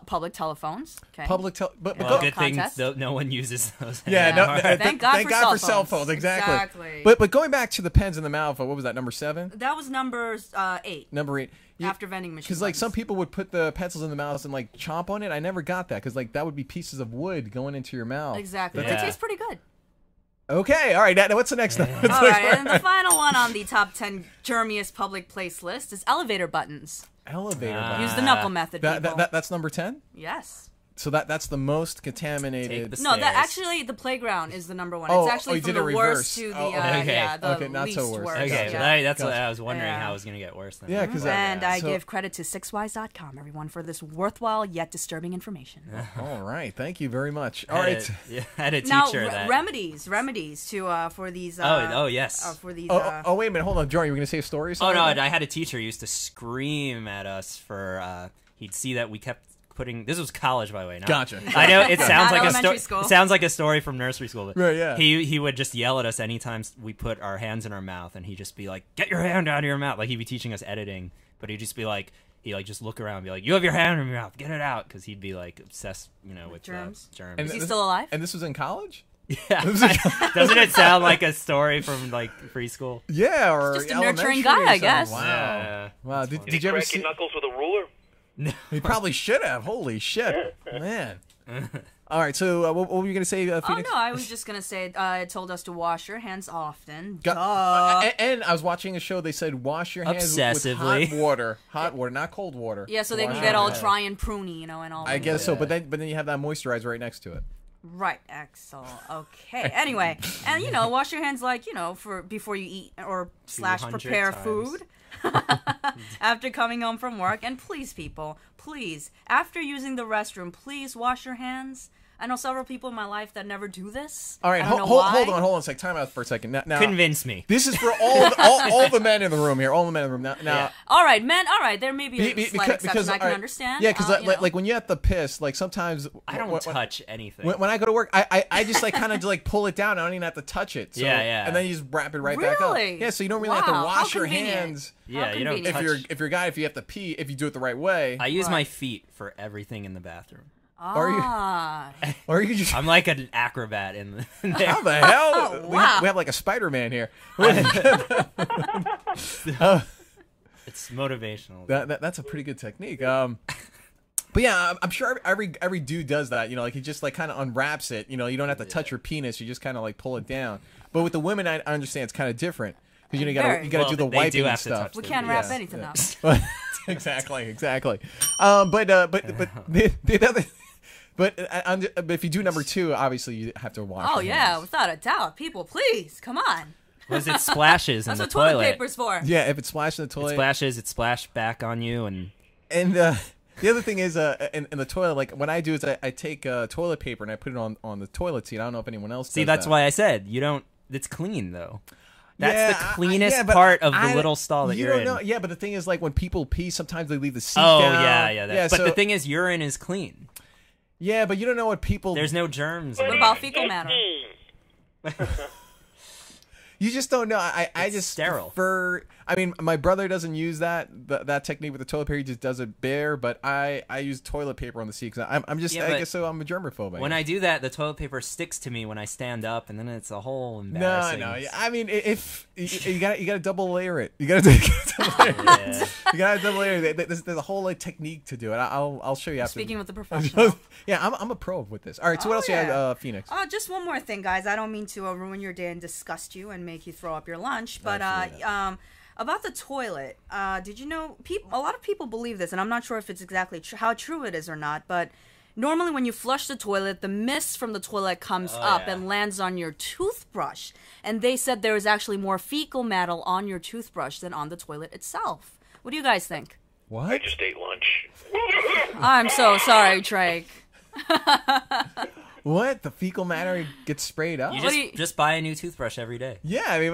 Speaker 2: public telephones. Okay.
Speaker 7: Public but
Speaker 3: Well,
Speaker 7: go-
Speaker 3: good thing
Speaker 2: Contest?
Speaker 3: no one uses those.
Speaker 7: Yeah,
Speaker 3: anymore.
Speaker 7: no,
Speaker 2: Thank God for cell phones.
Speaker 7: Exactly.
Speaker 2: Exactly.
Speaker 7: But going back to the pens in the mouth, what was that? Number 7,
Speaker 2: That was number 8.
Speaker 7: number 8.
Speaker 2: After vending machine.
Speaker 7: Because like some
Speaker 2: buttons.
Speaker 7: people would put the pencils in the mouth and like chomp on it. I never got that because like that would be pieces of wood going into your mouth.
Speaker 2: Exactly.
Speaker 3: Yeah.
Speaker 2: They taste pretty good.
Speaker 7: Okay, all right. Now what's the next one?
Speaker 2: All right, and the final one on the top 10 germiest public place list is elevator buttons.
Speaker 7: Elevator.
Speaker 3: Ah.
Speaker 7: button.
Speaker 2: Use the knuckle method, people.
Speaker 7: That's number 10.
Speaker 2: Yes.
Speaker 7: So that's the most contaminated.
Speaker 3: Take the
Speaker 2: No, that
Speaker 3: stairs.
Speaker 2: actually the playground is the number 1.
Speaker 7: Oh,
Speaker 2: it's actually
Speaker 7: you
Speaker 2: from
Speaker 7: did
Speaker 2: the
Speaker 7: it
Speaker 2: worst
Speaker 7: reverse.
Speaker 2: to the
Speaker 7: Oh, okay.
Speaker 2: yeah, the
Speaker 7: Okay, not
Speaker 2: least
Speaker 7: so worst.
Speaker 2: worst.
Speaker 3: Okay,
Speaker 2: yeah.
Speaker 3: that's what
Speaker 7: Gotcha.
Speaker 3: I was wondering
Speaker 2: Yeah.
Speaker 3: how it was going to get worse. Than
Speaker 7: Yeah, because
Speaker 2: And I
Speaker 7: so-
Speaker 2: give credit to 6wise.com, everyone, for this worthwhile yet disturbing information.
Speaker 7: All right, thank you very much. All
Speaker 3: I
Speaker 7: right.
Speaker 3: had a
Speaker 2: Now,
Speaker 3: teacher that.
Speaker 2: remedies to for these.
Speaker 3: Oh, yes.
Speaker 2: For these.
Speaker 7: Oh, wait a minute. Hold on, Jordan. You were going to say a story? Or
Speaker 3: Oh
Speaker 7: something
Speaker 3: no!
Speaker 7: like that?
Speaker 3: I had a teacher who used to scream at us for. He'd see that we kept putting. This was college, by the way. Not,
Speaker 7: Gotcha.
Speaker 3: I know it sounds
Speaker 2: Not
Speaker 3: like a
Speaker 2: elementary
Speaker 3: story.
Speaker 2: school.
Speaker 3: It sounds like a story from nursery school. But
Speaker 7: Right, yeah.
Speaker 3: He would just yell at us anytime we put our hands in our mouth, and he'd just be like, "Get your hand out of your mouth!" Like he'd be teaching us editing, but he'd just be like. He like just look around and be like, "You have your hand in your mouth, get it out," because he'd be like obsessed, with
Speaker 2: germs?
Speaker 3: germs.
Speaker 7: And
Speaker 2: Is he
Speaker 7: this-
Speaker 2: still alive?
Speaker 7: And this was in college?
Speaker 3: Yeah. Doesn't it sound like a story from like preschool?
Speaker 7: Yeah, or
Speaker 2: Just a
Speaker 7: elementary
Speaker 2: nurturing
Speaker 7: or
Speaker 2: guy, I
Speaker 7: something.
Speaker 2: guess.
Speaker 7: Wow.
Speaker 3: Yeah.
Speaker 7: Wow.
Speaker 6: Did
Speaker 7: Did you ever
Speaker 6: crack your
Speaker 7: see?
Speaker 6: knuckles with a ruler?
Speaker 7: He probably should have. Holy shit, man. All right. So what were you going to say,
Speaker 2: Oh
Speaker 7: Phoenix?
Speaker 2: no, I was just gonna say it told us to wash your hands often.
Speaker 7: And I was watching a show. They said wash your hands with
Speaker 3: Obsessively.
Speaker 7: hot water, not cold water.
Speaker 2: Yeah, so they
Speaker 7: Wash
Speaker 2: can
Speaker 7: your
Speaker 2: get all
Speaker 7: hands.
Speaker 2: dry and pruny, and all.
Speaker 7: I
Speaker 2: that.
Speaker 7: guess so, but then you have that moisturizer right next to it.
Speaker 2: Right, Axel. Okay. Anyway, and wash your hands like for before you eat or /
Speaker 3: 200
Speaker 2: prepare
Speaker 3: times.
Speaker 2: food. After coming home from work, and please, people, please, after using the restroom, please wash your hands. I know several people in my life that never do this.
Speaker 7: All right,
Speaker 2: I don't know
Speaker 7: hold
Speaker 2: why.
Speaker 7: on a sec. Time out for a second. Now,
Speaker 3: Convince me.
Speaker 7: this is for all the men in the room here. All the men in the room. Now,
Speaker 3: Yeah.
Speaker 2: All right, men. All right, there may be a
Speaker 7: Be-
Speaker 2: slight exception. I can
Speaker 7: all right,
Speaker 2: understand.
Speaker 7: Yeah, because
Speaker 2: you know.
Speaker 7: like when you have to piss, like sometimes
Speaker 3: I don't touch anything.
Speaker 7: When I go to work, I just like kind of like pull it down. I don't even have to touch it. So,
Speaker 3: Yeah.
Speaker 7: And then you just wrap it right back up.
Speaker 2: Really?
Speaker 7: Yeah, so you don't really have to
Speaker 2: Wow, how
Speaker 7: wash your
Speaker 2: convenient.
Speaker 7: hands.
Speaker 3: Yeah,
Speaker 2: How
Speaker 3: you don't
Speaker 2: convenient.
Speaker 3: touch.
Speaker 7: If you're a guy, if you have to pee, if you do it the right way,
Speaker 3: I use
Speaker 2: Right.
Speaker 3: my feet for everything in the bathroom.
Speaker 7: Or you-
Speaker 2: Ah.
Speaker 7: or you just
Speaker 3: I'm like an acrobat in there.
Speaker 7: how the hell?
Speaker 2: Oh,
Speaker 7: we
Speaker 2: wow.
Speaker 7: have like a Spider-Man here.
Speaker 3: It's motivational.
Speaker 7: That's a pretty good technique. But yeah, I'm sure every dude does that. Like he just like kind of unwraps it. You don't have to touch your penis. You just kind of like pull it down. But with the women, I understand it's kind of different because you gotta
Speaker 2: Very.
Speaker 7: do the
Speaker 3: They
Speaker 7: wiping
Speaker 3: do
Speaker 7: and
Speaker 3: have to
Speaker 7: stuff.
Speaker 3: touch
Speaker 2: We
Speaker 3: them.
Speaker 2: can't wrap
Speaker 7: Yeah.
Speaker 2: anything up.
Speaker 7: exactly. But the other. But if you do number 2, obviously you have to wash.
Speaker 2: Oh
Speaker 7: your
Speaker 2: yeah,
Speaker 7: hands.
Speaker 2: without a doubt. People, please come on.
Speaker 3: Was it splashes in
Speaker 2: That's
Speaker 3: the
Speaker 2: what toilet
Speaker 3: toilet?
Speaker 2: paper's for.
Speaker 7: Yeah, if it splashes in the
Speaker 3: It
Speaker 7: toilet.
Speaker 3: splashes. It splashed back on you, and
Speaker 7: And the other thing is, in the toilet, like what I do is I take toilet paper and I put it on the toilet seat. I don't know if anyone else.
Speaker 3: see
Speaker 7: does
Speaker 3: that's
Speaker 7: that.
Speaker 3: why I said you don't. It's clean though. That's
Speaker 7: Yeah,
Speaker 3: the cleanest
Speaker 7: yeah, but
Speaker 3: part of the
Speaker 7: I-
Speaker 3: little stall that
Speaker 7: you
Speaker 3: you're
Speaker 7: don't
Speaker 3: in.
Speaker 7: know. Yeah, but the thing is, like when people pee, sometimes they leave the seat
Speaker 3: Oh
Speaker 7: down.
Speaker 3: yeah. But
Speaker 7: so-
Speaker 3: the thing is, urine is clean.
Speaker 7: yeah, but you don't know what people.
Speaker 3: There's no germs. in
Speaker 2: What
Speaker 3: it.
Speaker 2: about fecal matter?
Speaker 7: You just don't know. I
Speaker 3: It's
Speaker 7: just
Speaker 3: sterile.
Speaker 7: prefer. I mean, my brother doesn't use that technique with the toilet paper. He just does it bare. But I use toilet paper on the seat because I'm just.
Speaker 3: Yeah,
Speaker 7: I
Speaker 3: but
Speaker 7: guess so. I'm a germaphobe.
Speaker 3: When I do that, the toilet paper sticks to me when I stand up, and then it's a whole
Speaker 7: no,
Speaker 3: embarrassing.
Speaker 7: I mean, if You gotta double layer it. You gotta double layer it.
Speaker 3: Yeah.
Speaker 7: You gotta double layer it. There's a whole like technique to do it. I'll show you after.
Speaker 2: Speaking with the professional.
Speaker 7: Yeah, I'm a pro with this. All right, so what else you have, Phoenix?
Speaker 2: Just one more thing, guys. I don't mean to ruin your day and disgust you and make you throw up your lunch, but about the toilet. Did you know? A lot of people believe this, and I'm not sure if it's exactly how true it is or not, but. Normally, when you flush the toilet, the mist from the toilet comes up and lands on your toothbrush. And they said there is actually more fecal matter on your toothbrush than on the toilet itself. What do you guys think?
Speaker 7: What?
Speaker 6: I just ate lunch.
Speaker 2: I'm so sorry, Drake.
Speaker 7: What? The fecal matter gets sprayed up?
Speaker 3: You just buy a new toothbrush every day.
Speaker 7: Yeah, I mean,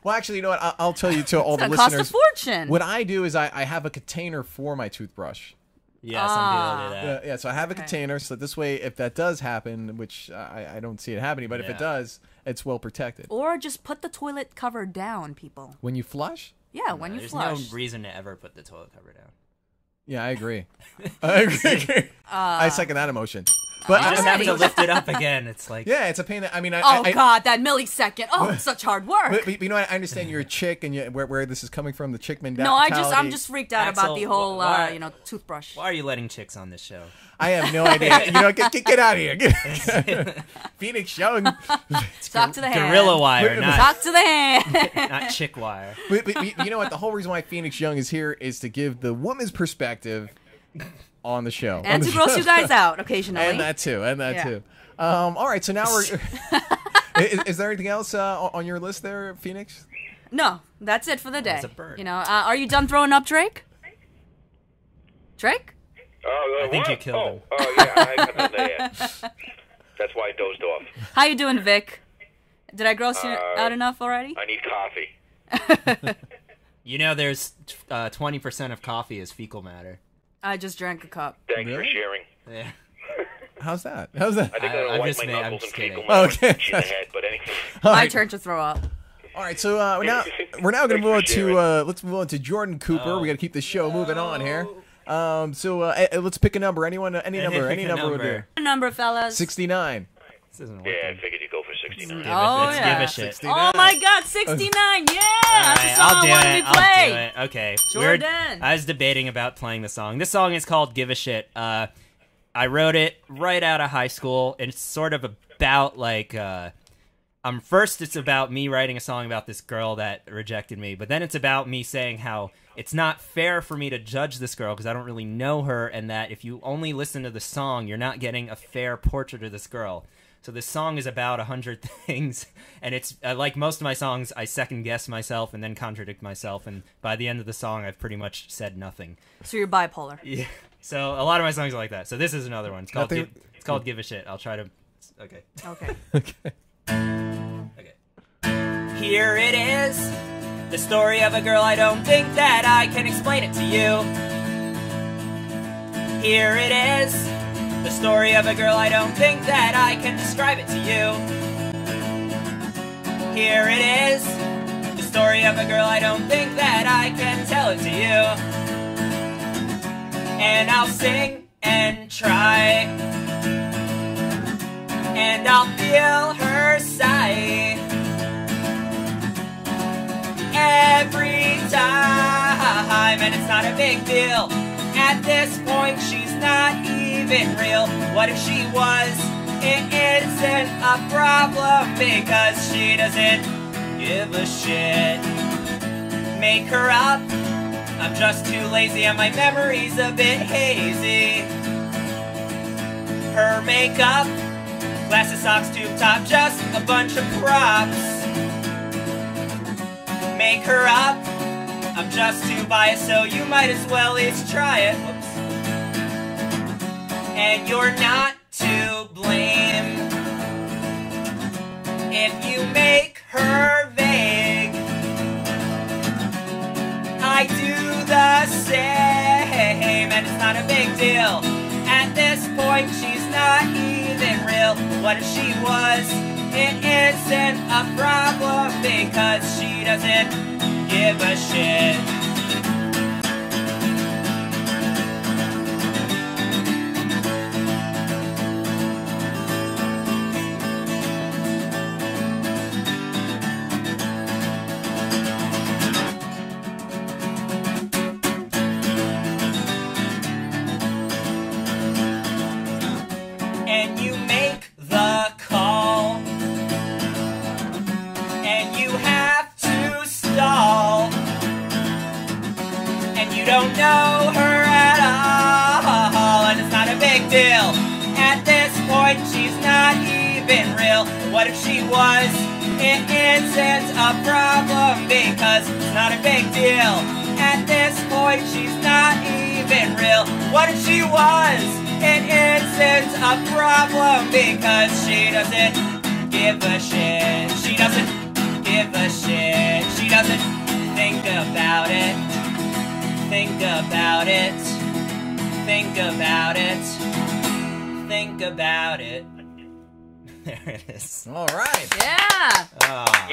Speaker 7: well, actually, you know what? I'll tell you to all the
Speaker 2: It's
Speaker 7: listeners.
Speaker 2: gonna cost a fortune.
Speaker 7: What I do is I have a container for my toothbrush.
Speaker 3: Yeah, some people do that.
Speaker 7: Yeah, so I have a container, so this way, if that does happen, which I don't see it happening, but if it does, it's well protected.
Speaker 2: Or just put the toilet cover down, people.
Speaker 7: When you flush?
Speaker 2: Yeah, when you
Speaker 3: There's
Speaker 2: flush.
Speaker 3: no reason to ever put the toilet cover down.
Speaker 7: Yeah, I agree. I agree. I second that emotion. But
Speaker 3: You just have to lift it up again. It's like
Speaker 7: yeah, it's a pain. I mean,
Speaker 2: God, that millisecond. Oh, it's such hard work.
Speaker 7: But you know what? I understand you're a chick, and where this is coming from, the chick mentality.
Speaker 2: No, I'm just freaked out
Speaker 3: Axel,
Speaker 2: about the whole,
Speaker 3: why-
Speaker 2: toothbrush.
Speaker 3: why are you letting chicks on this show?
Speaker 7: I have no idea. You know, get out of here. Phoenix Young.
Speaker 2: Talk to the hand.
Speaker 3: Gorillawire, not
Speaker 2: Talk to the hand.
Speaker 3: not chick wire.
Speaker 7: But you know what? The whole reason why Phoenix Young is here is to give the woman's perspective on the show.
Speaker 2: And to gross you guys out occasionally.
Speaker 7: And that too. All right, so now we're... is there anything else on your list there, Phoenix?
Speaker 2: No, that's it for the day.
Speaker 3: It's a bird.
Speaker 2: You know, are you done throwing up, Drake? Drake?
Speaker 6: Oh,
Speaker 3: I think
Speaker 6: what?
Speaker 3: you killed him.
Speaker 6: Oh, yeah, I got none there. That's why I dozed off.
Speaker 2: How you doing, Vic? Did I gross you out enough already?
Speaker 6: I need coffee.
Speaker 3: You know, there's 20% of coffee is fecal matter.
Speaker 2: I just drank a cup.
Speaker 6: Thanks for
Speaker 7: Really?
Speaker 6: sharing.
Speaker 3: Yeah.
Speaker 7: How's that?
Speaker 6: I think I'm going
Speaker 3: I'm
Speaker 6: to wipe
Speaker 3: just
Speaker 6: my
Speaker 3: kidding, I'm
Speaker 6: knuckles
Speaker 3: just
Speaker 6: and fecal
Speaker 3: kidding.
Speaker 6: matter
Speaker 7: Okay.
Speaker 6: in the head, but anyway.
Speaker 2: My turn to throw up.
Speaker 7: All right, so now we're now going to move on to let's move on to Jordan Cooper. We got to keep the show moving on here. So let's pick a number. Anyone? Any number? Any
Speaker 3: Pick a
Speaker 7: number would do.
Speaker 2: Number, fellas.
Speaker 7: 69.
Speaker 3: This isn't
Speaker 6: Yeah, I
Speaker 3: working.
Speaker 6: figured you'd go for 69.
Speaker 2: Oh,
Speaker 3: Let's
Speaker 2: yeah.
Speaker 3: give a shit.
Speaker 7: 69.
Speaker 2: Oh my God, 69! Yeah, that's the song
Speaker 3: I'll
Speaker 2: I
Speaker 3: do
Speaker 2: wanted
Speaker 3: it.
Speaker 2: to play.
Speaker 3: I'll do it. Okay.
Speaker 2: Jordan.
Speaker 3: I was debating about playing the song. This song is called "Give a Shit." I wrote it right out of high school. And it's sort of about like. First, it's about me writing a song about this girl that rejected me, but then it's about me saying how it's not fair for me to judge this girl because I don't really know her, and that if you only listen to the song, you're not getting a fair portrait of this girl. So this song is about 100 things, and it's like most of my songs, I second guess myself and then contradict myself, and by the end of the song, I've pretty much said nothing.
Speaker 2: So you're bipolar.
Speaker 3: Yeah. So a lot of my songs are like that. So this is another one. It's called
Speaker 7: Nothing-
Speaker 3: it's called "Give a Shit." I'll try to. Okay.
Speaker 2: Okay.
Speaker 3: Okay. Here it is, the story of a girl. I don't think that I can explain it to you. Here it is, the story of a girl. I don't think that I can describe it to you. Here it is, the story of a girl. I don't think that I can tell it to you. And I'll sing and try, and I'll feel her sigh every time, and it's not a big deal. At this point, she's not even real. What if she was? It isn't a problem because she doesn't give a shit. Make her up. I'm just too lazy and my memory's a bit hazy. Her makeup, glasses, socks, tube top, just a bunch of props. Make her up. I'm just too biased, so you might as well at least try it. Whoops. And you're not to blame if you make her vague. I do the same, and it's not a big deal. At this point, she's not even real. What if she was? It isn't a problem because she doesn't give a shit. and you have to stall. And you don't know her at all, and it's not a big deal. At this point, she's not even real. What if she was? It isn't a problem because it's not a big deal. At this point, she's not even real. What if she was? It isn't a problem because she doesn't give a shit. She doesn't give a shit. She doesn't think about it. Think about it. Think about it. Think about it. There it is.
Speaker 7: All right.
Speaker 2: Yeah.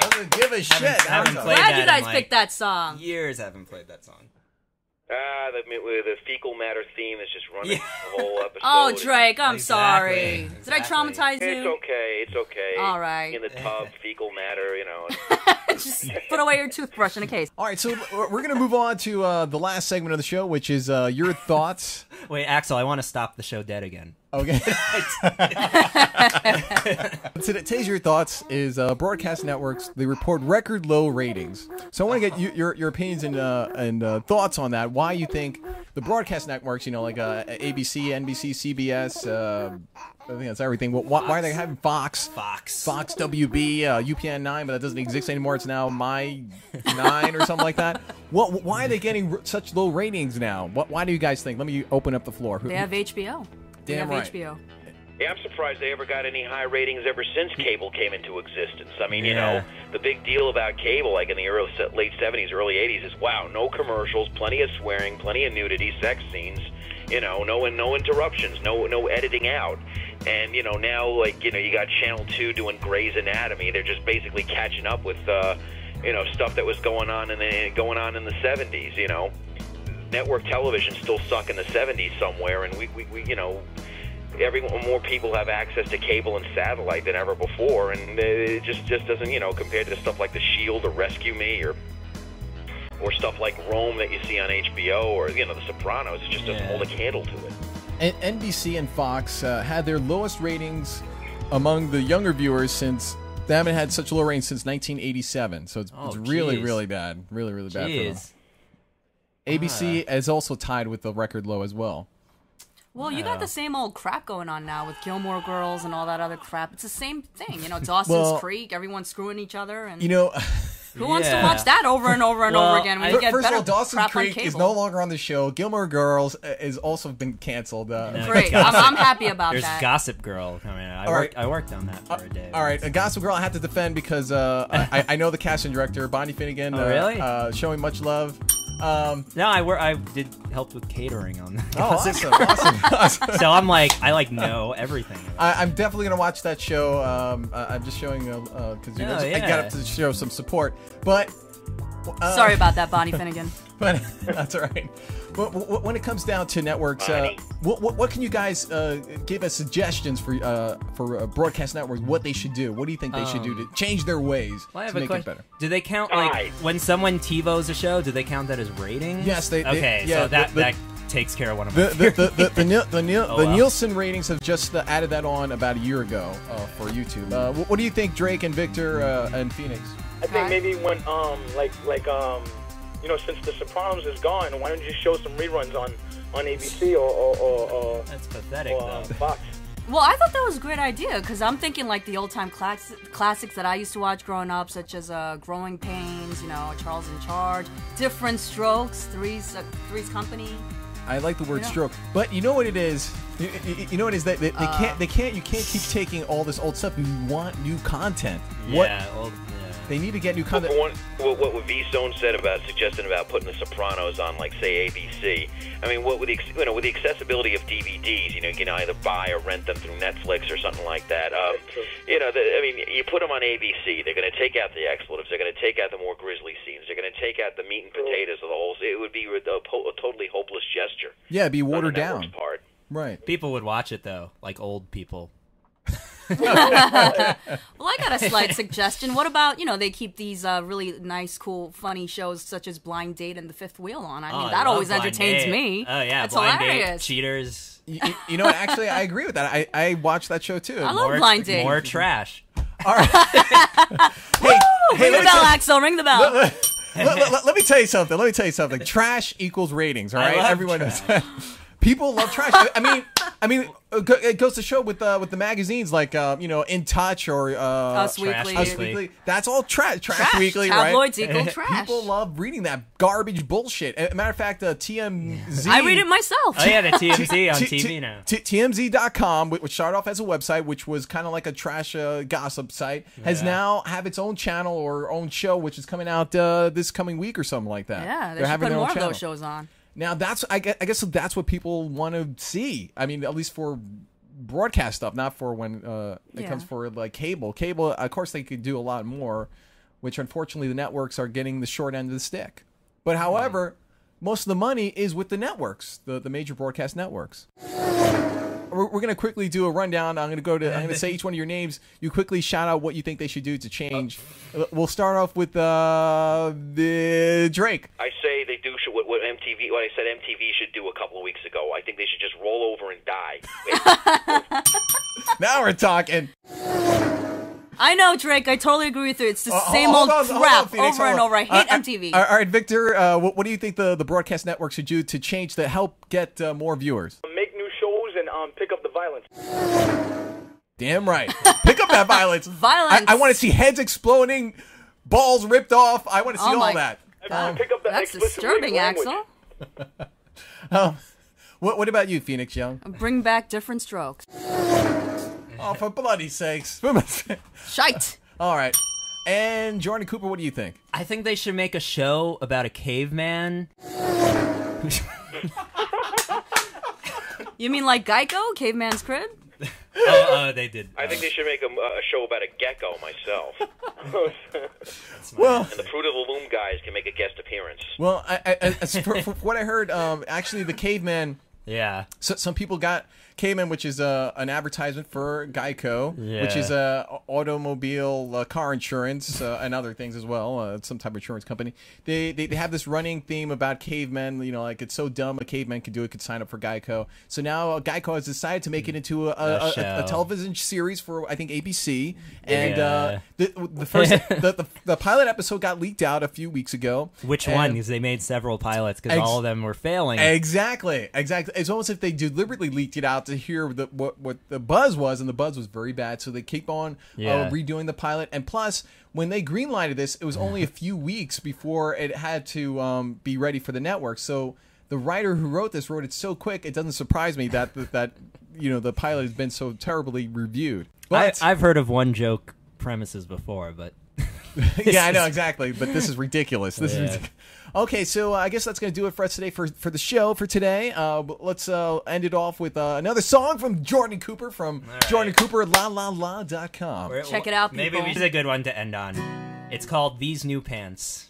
Speaker 7: Doesn't give a shit.
Speaker 3: haven't
Speaker 7: That's
Speaker 3: played
Speaker 2: Glad
Speaker 3: that
Speaker 2: you guys
Speaker 3: in,
Speaker 2: picked that song.
Speaker 3: Years I haven't played that song.
Speaker 6: The fecal matter theme is just running the whole episode.
Speaker 2: Oh, Drake, I'm
Speaker 3: Exactly.
Speaker 2: sorry. Did I traumatize
Speaker 6: It's
Speaker 2: you?
Speaker 6: okay. It's okay.
Speaker 2: All right.
Speaker 6: In the tub, fecal matter. You know.
Speaker 2: Just put away your toothbrush in a case.
Speaker 7: All right, so we're going to move on to the last segment of the show, which is your thoughts.
Speaker 3: Wait, Axel, I want to stop the show dead again.
Speaker 7: Okay. Today's your thoughts is broadcast networks. They report record low ratings. So I want to get your opinions and thoughts on that. Why you think the broadcast networks, like ABC, NBC, CBS, I think that's everything. Why are they having Fox, WB, UPN 9, but that doesn't exist anymore. It's now My 9 or something like that. Why are they getting such low ratings now? Why do you guys think? Let me open up the floor.
Speaker 2: They have HBO.
Speaker 7: Damn right.
Speaker 2: HBO.
Speaker 6: Yeah, I'm surprised they ever got any high ratings ever since cable came into existence. I mean, the big deal about cable, like in the late 70s, early 80s, is wow, no commercials, plenty of swearing, plenty of nudity, sex scenes, no interruptions, no editing out. And now, you got Channel 2 doing Grey's Anatomy. They're just basically catching up with stuff that was going on in the 70s. Network television still suck in the 70s somewhere, and we more people have access to cable and satellite than ever before, and it just doesn't, compared to stuff like The Shield or Rescue Me or stuff like Rome that you see on HBO or The Sopranos, it just doesn't hold a candle to it.
Speaker 7: And NBC and Fox had their lowest ratings among the younger viewers since they haven't had such low ratings since 1987. So it's really, really bad, really, really bad for them. ABC is also tied with the record low as well.
Speaker 2: Well, you got the same old crap going on now with Gilmore Girls and all that other crap. It's the same thing, Dawson's Creek, everyone's screwing each other, and who wants to watch that over and over and over again when you get
Speaker 7: first
Speaker 2: better
Speaker 7: of all, Dawson's
Speaker 2: crap on
Speaker 7: Creek
Speaker 2: cable?
Speaker 7: is no longer on the show. Gilmore Girls is also been canceled.
Speaker 2: Great, I'm happy about
Speaker 3: There's
Speaker 2: that.
Speaker 3: Gossip Girl coming out. I worked on that for a day.
Speaker 7: All right, Gossip Girl I have to defend because I know the casting director, Bonnie Finnegan.
Speaker 3: Oh, really?
Speaker 7: Showing much love.
Speaker 3: No, I did help with catering on that.
Speaker 7: Oh, awesome.
Speaker 3: So I know everything.
Speaker 7: I'm definitely gonna watch that show. I'm just showing because I got up to show some support, but
Speaker 2: sorry about that, Bonnie Finnegan.
Speaker 7: But that's all right. But when it comes down to networks, what can you guys give us suggestions for broadcast networks? What they should do? What do you think they should do to change their ways to make it better?
Speaker 3: Do they count when someone TiVos a show? Do they count that as ratings?
Speaker 7: Yes, they.
Speaker 3: Okay,
Speaker 7: so
Speaker 3: that takes care of one of my
Speaker 7: the Nielsen ratings have just added that on about a year ago for YouTube. What do you think, Drake and Victor and Phoenix?
Speaker 5: I think maybe when since The Sopranos is gone, why don't you show some reruns on ABC or
Speaker 3: that's pathetic though.
Speaker 5: Fox?
Speaker 2: Well, I thought that was a great idea because I'm thinking like the old-time classics that I used to watch growing up, such as Growing Pains, Charles in Charge, Different Strokes, Three's Company.
Speaker 7: I like the word stroke, but you know what it is. You know what it is that you can't keep taking all this old stuff. You want new content. They need to get new content.
Speaker 6: What V-Zone said about suggesting about putting The Sopranos on, say ABC. I mean, with the accessibility of DVDs, you can either buy or rent them through Netflix or something like that. You put them on ABC. They're going to take out the expletives. They're going to take out the more grisly scenes. They're going to take out the meat and potatoes of the whole. It would be a totally hopeless gesture.
Speaker 7: Yeah, it'd be watered down.
Speaker 6: Part.
Speaker 7: Right.
Speaker 3: People would watch it though, like old people.
Speaker 2: Well, I got a slight suggestion. What about, they keep these really nice, cool, funny shows such as Blind Date and The Fifth Wheel on. I mean, that always entertains me.
Speaker 3: Oh, yeah.
Speaker 2: That's
Speaker 3: Blind
Speaker 2: hilarious.
Speaker 3: Date, Cheaters.
Speaker 7: Actually, I agree with that. I watched that show, too.
Speaker 2: I love Blind Date.
Speaker 3: More trash.
Speaker 7: All right. Hey,
Speaker 2: Ring the bell, Axel. Ring the bell.
Speaker 7: Let me tell you something. Trash equals ratings. All right, everyone knows. People love trash. I mean, it goes to show with the magazines like In Touch or
Speaker 2: Us Weekly.
Speaker 7: Us Weekly. That's all trash. Trash Weekly,
Speaker 2: Tabloids
Speaker 7: right?
Speaker 2: equal trash.
Speaker 7: People love reading that garbage bullshit. As a matter of fact, TMZ.
Speaker 2: I read it myself.
Speaker 3: Oh yeah, the TMZ on TV now.
Speaker 7: TMZ.com, which started off as a website, which was kind of like a trash gossip site, has now have its own channel or own show, which is coming out this coming week or something like that.
Speaker 2: Yeah, they
Speaker 7: They're
Speaker 2: should
Speaker 7: having
Speaker 2: put
Speaker 7: their own
Speaker 2: more of
Speaker 7: channel.
Speaker 2: those shows on.
Speaker 7: Now I guess that's what people want to see. I mean, at least for broadcast stuff, not for when it comes for like cable. Cable, of course, they could do a lot more, which unfortunately the networks are getting the short end of the stick. But however, most of the money is with the networks, the major broadcast networks. We're going to quickly do a rundown. I'm going to say each one of your names. You quickly shout out what you think they should do to change. We'll start off with the Drake.
Speaker 6: I say they do what MTV. What I said MTV should do a couple of weeks ago. I think they should just roll over and die.
Speaker 7: Now we're talking.
Speaker 2: I know, Drake. I totally agree with you. It's the same old crap over and over. I hate MTV.
Speaker 7: All right, Victor. What do you think the broadcast network should do to change to help get more viewers?
Speaker 5: Make new shows and pick up the violence.
Speaker 7: Damn right. Pick up that violence.
Speaker 2: Violence.
Speaker 7: I want to see heads exploding, balls ripped off. I want to see all that.
Speaker 5: Pick up the
Speaker 2: That's
Speaker 5: explicit
Speaker 2: disturbing,
Speaker 5: language.
Speaker 2: Axel.
Speaker 7: What about you, Phoenix Young?
Speaker 2: Bring back different strokes.
Speaker 7: Oh, for bloody sakes.
Speaker 2: Shite.
Speaker 7: All right. And Jordan Cooper, what do you think?
Speaker 3: I think they should make a show about a caveman.
Speaker 2: You mean like Geico, Caveman's Crib?
Speaker 3: Oh, they did.
Speaker 6: I think they should make a show about a gecko myself.
Speaker 7: Well,
Speaker 6: And the Fruit of the Loom guys can make a guest appearance.
Speaker 7: well, for what I heard, actually the caveman.
Speaker 3: Yeah.
Speaker 7: So some people got Caveman, which is an advertisement for Geico, which is automobile car insurance and other things as well, some type of insurance company. They have this running theme about cavemen. Like it's so dumb a caveman could do it, could sign up for Geico. So now Geico has decided to make it into a television series for I think ABC. And the first the pilot episode got leaked out a few weeks ago.
Speaker 3: Which one? Because they made several pilots because all of them were failing.
Speaker 7: Exactly. It's almost if they deliberately leaked it out to hear what the buzz was, and the buzz was very bad. So they keep on redoing the pilot. And plus, when they greenlighted this, it was only a few weeks before it had to be ready for the network. So the writer who wrote this wrote it so quick. It doesn't surprise me that the pilot has been so terribly reviewed. But
Speaker 3: I've heard of one joke premises before, but
Speaker 7: yeah, I know exactly. But this is ridiculous. This is ridiculous. Okay, so I guess that's going to do it for us today for the show for today. Let's end it off with another song from Jordan Cooper from Jordan Cooper LaLaLa.com.
Speaker 2: Check it out, people.
Speaker 3: Maybe this is a good one to end on. It's called These New Pants.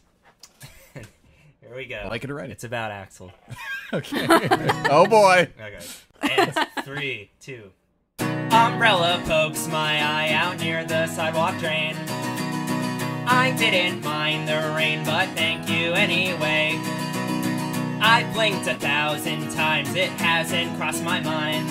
Speaker 3: Here we go.
Speaker 7: I like it already.
Speaker 3: It's about Axel.
Speaker 7: Okay. Oh boy.
Speaker 3: Okay. And 3, 2. Umbrella pokes my eye out near the sidewalk drain. I didn't mind the rain, but thank you anyway. I've blinked 1,000 times, it hasn't crossed my mind.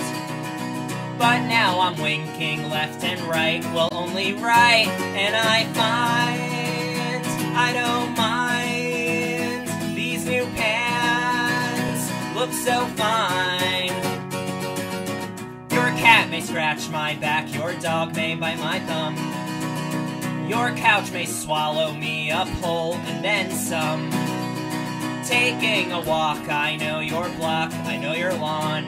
Speaker 3: But now I'm winking left and right, well only right. And I find I don't mind. These new pants look so fine. Your cat may scratch my back, your dog may bite my thumb. Your couch may swallow me up whole and then some. Taking a walk, I know your block, I know your lawn.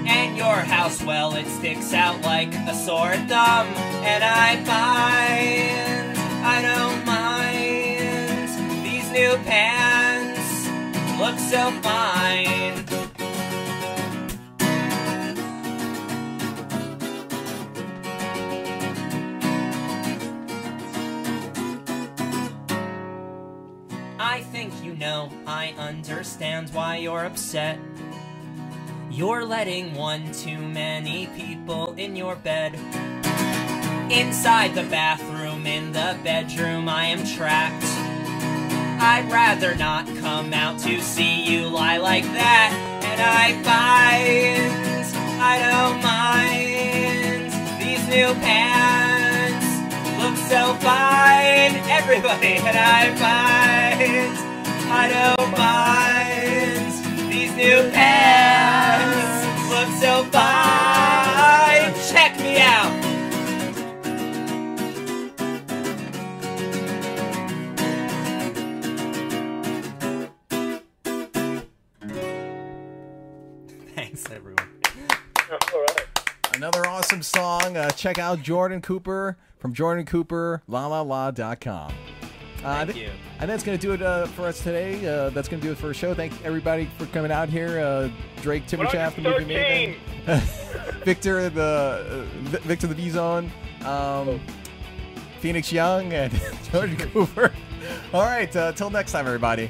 Speaker 3: And your house, well, it sticks out like a sore thumb. And I find I don't mind. These new pants look so fine. I think you know, I understand why you're upset. You're letting one too many people in your bed. Inside the bathroom, in the bedroom, I am trapped. I'd rather not come out to see you lie like that. And I find I don't mind. These new pants look so fine. Everybody and I don't mind. These new pants look so fine. Check me out. Thanks, everyone.
Speaker 5: All right.
Speaker 7: Another awesome song. Check out Jordan Cooper from jordancooperlalala.com.
Speaker 3: Thank you.
Speaker 7: And that's going to do it for us today. That's going to do it for our show. Thank everybody for coming out here. Drake Timberchaff, the movie maven. Victor the V-Zone. Phoenix Young and Jordan Cooper. All right. Till next time, everybody.